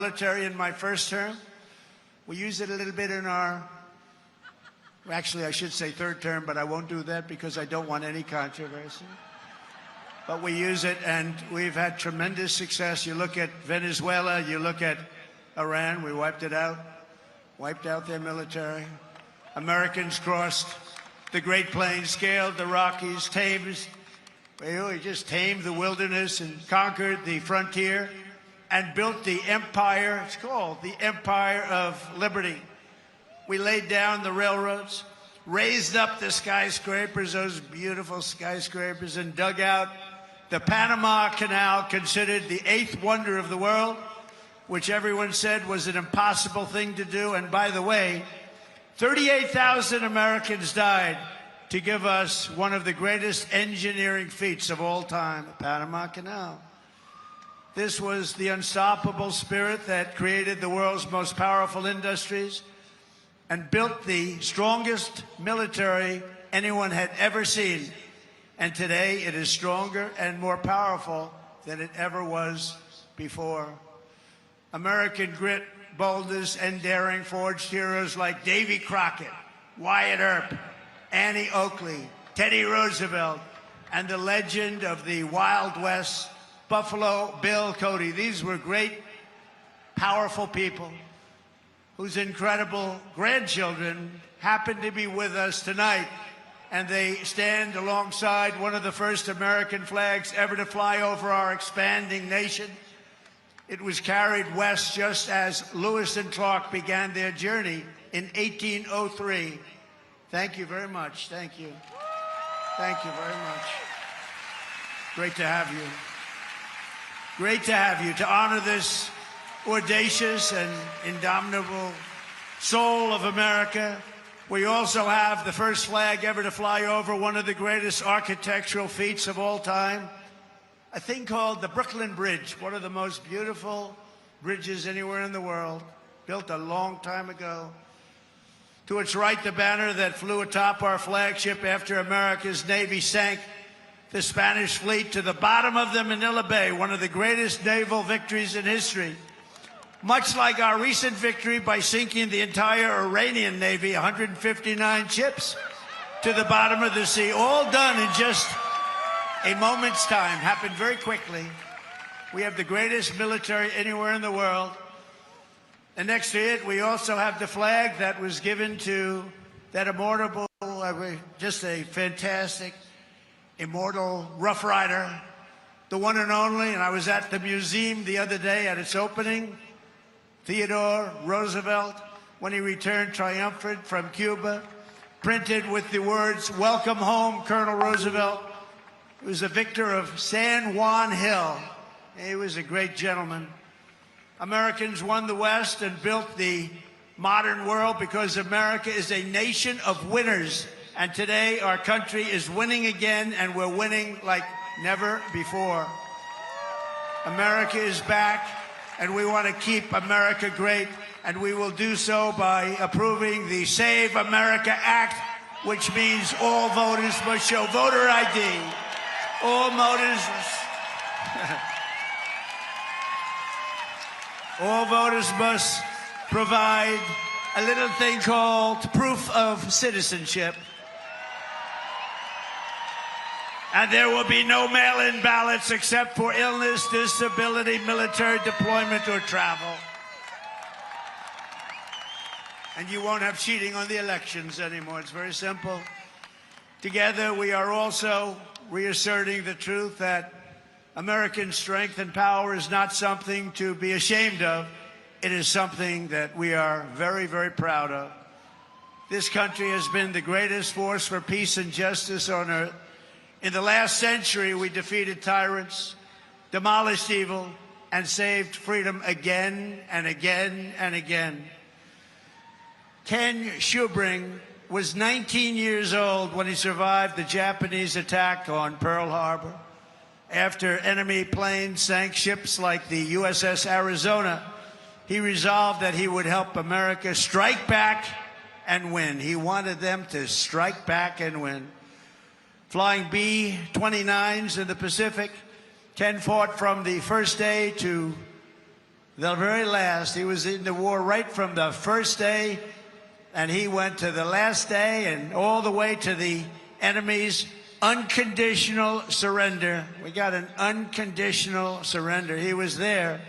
military in my first term. We use it a little bit in our, actually I should say third term, but I won't do that because I don't want any controversy. But we use it, and we've had tremendous success. You look at Venezuela, you look at Iran, we wiped out their military. Americans crossed the Great Plains, scaled the Rockies, we just tamed the wilderness and conquered the frontier and built the empire. It's called the Empire of Liberty. We laid down the railroads, raised up the skyscrapers, those beautiful skyscrapers, and dug out the Panama Canal, considered the 8th wonder of the world, which everyone said was an impossible thing to do. And by the way, 38,000 Americans died to give us one of the greatest engineering feats of all time, the Panama Canal. This was the unstoppable spirit that created the world's most powerful industries and built the strongest military anyone had ever seen. And today it is stronger and more powerful than it ever was before. American grit, boldness, and daring forged heroes like Davy Crockett, Wyatt Earp, Annie Oakley, Teddy Roosevelt, and the legend of the Wild West, Buffalo Bill Cody. These were great, powerful people whose incredible grandchildren happen to be with us tonight. And they stand alongside one of the first American flags ever to fly over our expanding nation. It was carried west just as Lewis and Clark began their journey in 1803. Thank you very much. Thank you. Thank you very much. Great to have you. Great to have you, to honor this audacious and indomitable soul of America. We also have the first flag ever to fly over one of the greatest architectural feats of all time, a thing called the Brooklyn Bridge, one of the most beautiful bridges anywhere in the world, built a long time ago. To its right, the banner that flew atop our flagship after America's Navy sank the Spanish fleet to the bottom of the Manila Bay, one of the greatest naval victories in history. Much like our recent victory by sinking the entire Iranian Navy, 159 ships, to the bottom of the sea, all done in just a moment's time, happened very quickly. We have the greatest military anywhere in the world. And next to it, we also have the flag that was given to that immortal, just a fantastic, immortal Rough Rider, the one and only. And I was at the museum the other day at its opening. Theodore Roosevelt, when he returned triumphant from Cuba, printed with the words, "Welcome home, Colonel Roosevelt." He was a victor of San Juan Hill. He was a great gentleman. Americans won the West and built the modern world because America is a nation of winners. And today our country is winning again, and we're winning like never before. America is back, and we want to keep America great, and we will do so by approving the Save America Act, which means all voters must show voter ID. All voters must provide a little thing called proof of citizenship. And there will be no mail-in ballots except for illness, disability, military deployment, or travel. And you won't have cheating on the elections anymore. It's very simple. Together, we are also reasserting the truth that American strength and power is not something to be ashamed of. It is something that we are very, very proud of. This country has been the greatest force for peace and justice on earth. In the last century, we defeated tyrants, demolished evil, and saved freedom again and again and again. Ken Schubring was 19 years old when he survived the Japanese attack on Pearl Harbor. After enemy planes sank ships like the USS Arizona, he resolved that he would help America strike back and win. He wanted them to strike back and win. Flying B-29s in the Pacific, Ken fought from the first day to the very last. He was in the war right from the first day, and he went to the last day and all the way to the enemy's unconditional surrender. We got an unconditional surrender. He was there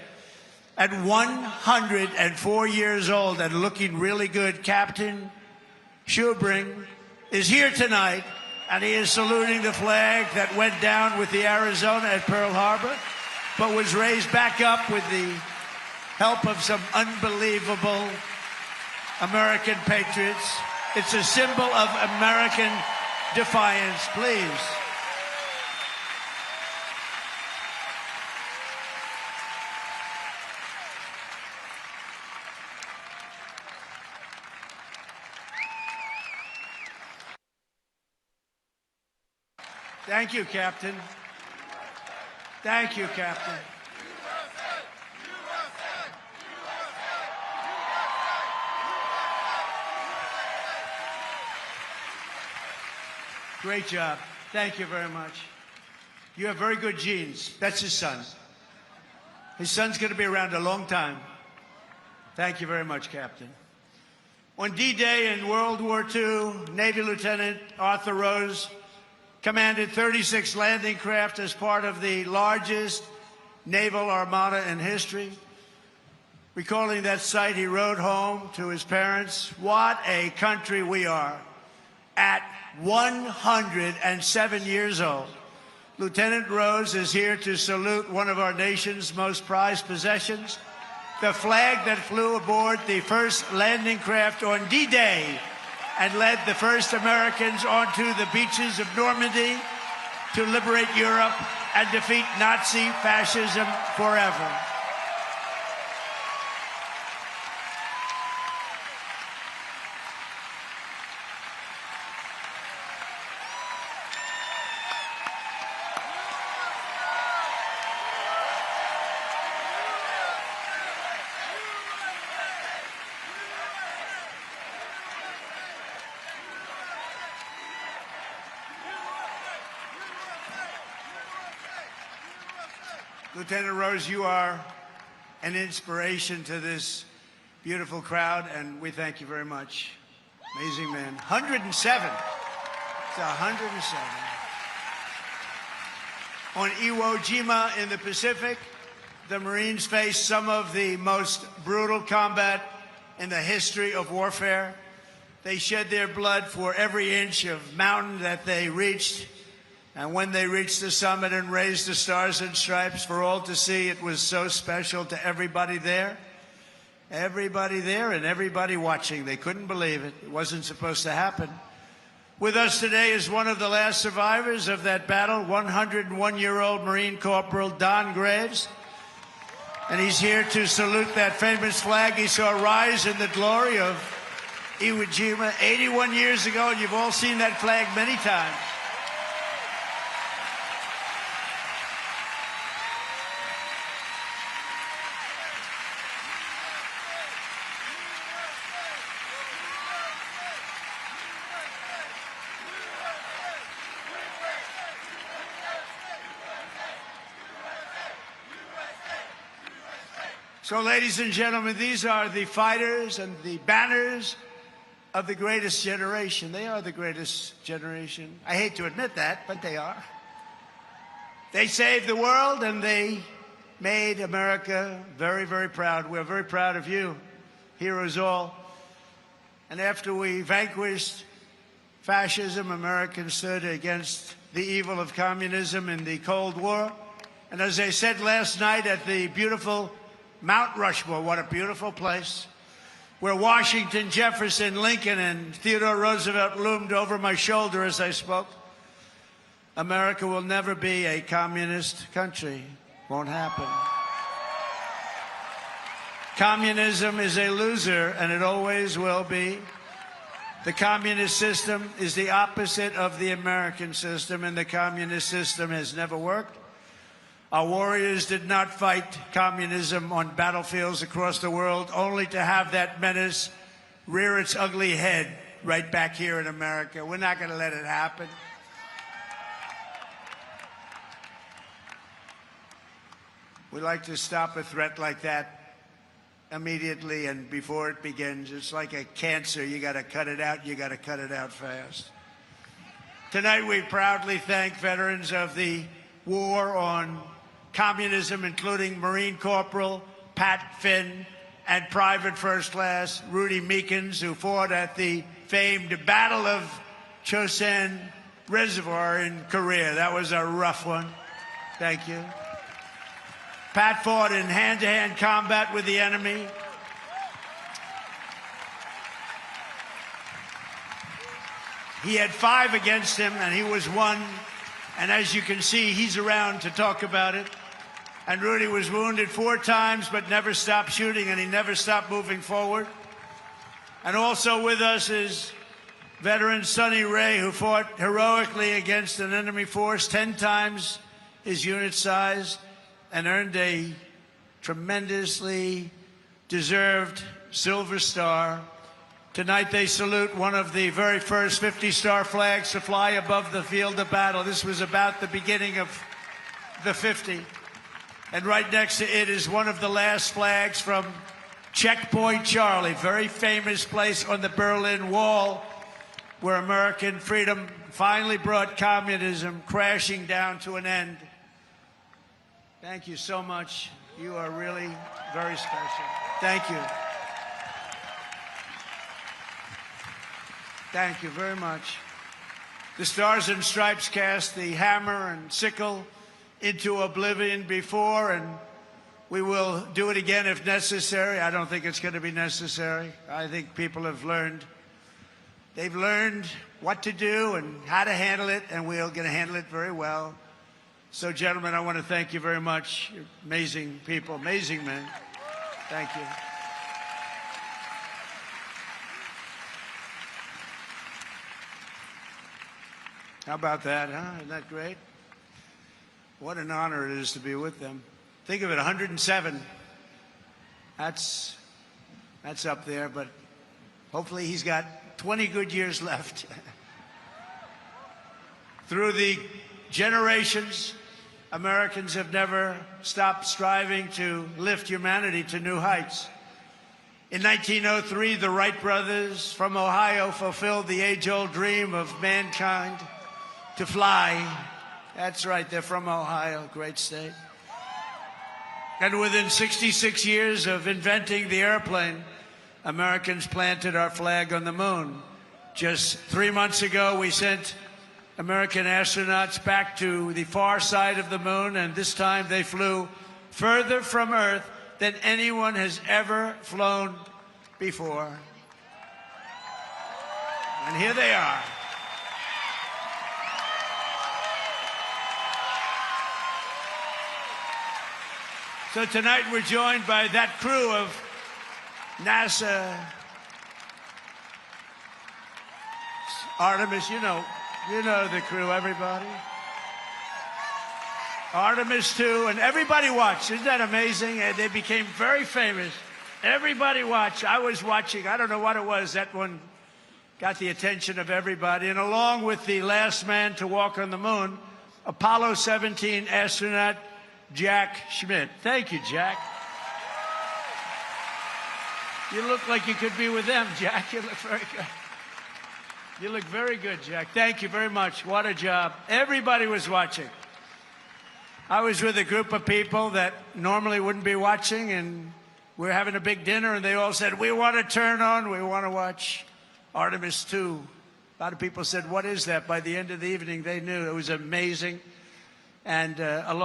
at 104 years old and looking really good. Captain Schubring is here tonight, and he is saluting the flag that went down with the Arizona at Pearl Harbor, but was raised back up with the help of some unbelievable American patriots. It's a symbol of American defiance, please. Thank you, Captain. Thank you, Captain. Great job. Thank you very much. You have very good genes. That's his son. His son's going to be around a long time. Thank you very much, Captain. On D-Day in World War II, Navy Lieutenant Arthur Rose commanded 36 landing craft as part of the largest naval armada in history. Recalling that sight, he wrote home to his parents, "What a country we are." At 107 years old, Lieutenant Rose is here to salute one of our nation's most prized possessions, the flag that flew aboard the first landing craft on D-Day and led the first Americans onto the beaches of Normandy to liberate Europe and defeat Nazi fascism forever. Lieutenant Rose, you are an inspiration to this beautiful crowd, and we thank you very much. Amazing man. 107. It's 107. On Iwo Jima in the Pacific, the Marines faced some of the most brutal combat in the history of warfare. They shed their blood for every inch of mountain that they reached. And when they reached the summit and raised the stars and stripes for all to see, it was so special to everybody there. Everybody there and everybody watching. They couldn't believe it. It wasn't supposed to happen. With us today is one of the last survivors of that battle, 101-year-old Marine Corporal Don Graves. And he's here to salute that famous flag he saw rise in the glory of Iwo Jima 81 years ago, and you've all seen that flag many times. So, ladies and gentlemen, these are the fighters and the banners of the greatest generation. They are the greatest generation. I hate to admit that, but they are. They saved the world, and they made America very, very proud. We're very proud of you, heroes all. And after we vanquished fascism, Americans stood against the evil of communism in the Cold War. And as I said last night at the beautiful Mount Rushmore, what a beautiful place, where Washington, Jefferson, Lincoln, and Theodore Roosevelt loomed over my shoulder as I spoke. America will never be a communist country. Won't happen. Communism is a loser, and it always will be. The communist system is the opposite of the American system, and the communist system has never worked. Our warriors did not fight communism on battlefields across the world, only to have that menace rear its ugly head right back here in America. We're not going to let it happen. We like to stop a threat like that immediately and before it begins. It's like a cancer. You got to cut it out. You got to cut it out fast. Tonight, we proudly thank veterans of the war on communism, including Marine Corporal Pat Finn and Private First Class Rudy Meekins, who fought at the famed Battle of Chosin Reservoir in Korea. That was a rough one. Thank you. Pat fought in hand-to-hand combat with the enemy. He had 5 against him, and he was 1. And as you can see, he's around to talk about it. And Rudy was wounded 4 times, but never stopped shooting, and he never stopped moving forward. And also with us is veteran Sonny Ray, who fought heroically against an enemy force 10 times his unit size and earned a tremendously deserved Silver Star. Tonight they salute one of the very first 50-star flags to fly above the field of battle. This was about the beginning of the 50. And right next to it is one of the last flags from Checkpoint Charlie, very famous place on the Berlin Wall, where American freedom finally brought communism crashing down to an end. Thank you so much. You are really very special. Thank you. Thank you very much. The Stars and Stripes cast the hammer and sickle into oblivion before, and we will do it again if necessary. I don't think it's going to be necessary. I think people have learned. They've learned what to do and how to handle it, and we're going to handle it very well. So, gentlemen, I want to thank you very much. You're amazing people, amazing men. Thank you. How about that, huh? Isn't that great? What an honor it is to be with them. Think of it, 107. That's up there, but hopefully he's got 20 good years left. Through the generations, Americans have never stopped striving to lift humanity to new heights. In 1903, the Wright brothers from Ohio fulfilled the age-old dream of mankind to fly. That's right, they're from Ohio, great state. And within 66 years of inventing the airplane, Americans planted our flag on the moon. Just 3 months ago, we sent American astronauts back to the far side of the moon, and this time they flew further from Earth than anyone has ever flown before. And here they are. So tonight we're joined by that crew of NASA Artemis, you know the crew, everybody. Artemis 2, and everybody watched. Isn't that amazing? And they became very famous. Everybody watched. I was watching. I don't know what it was. That one got the attention of everybody. And along with the last man to walk on the moon, Apollo 17 astronaut Jack Schmitt. Thank you, Jack. You look like you could be with them, Jack. You look very good. You look very good, Jack. Thank you very much. What a job. Everybody was watching. I was with a group of people that normally wouldn't be watching, and we're having a big dinner, and they all said, we want to turn on, we want to watch Artemis 2. A lot of people said, what is that? By the end of the evening, they knew. It was amazing. And along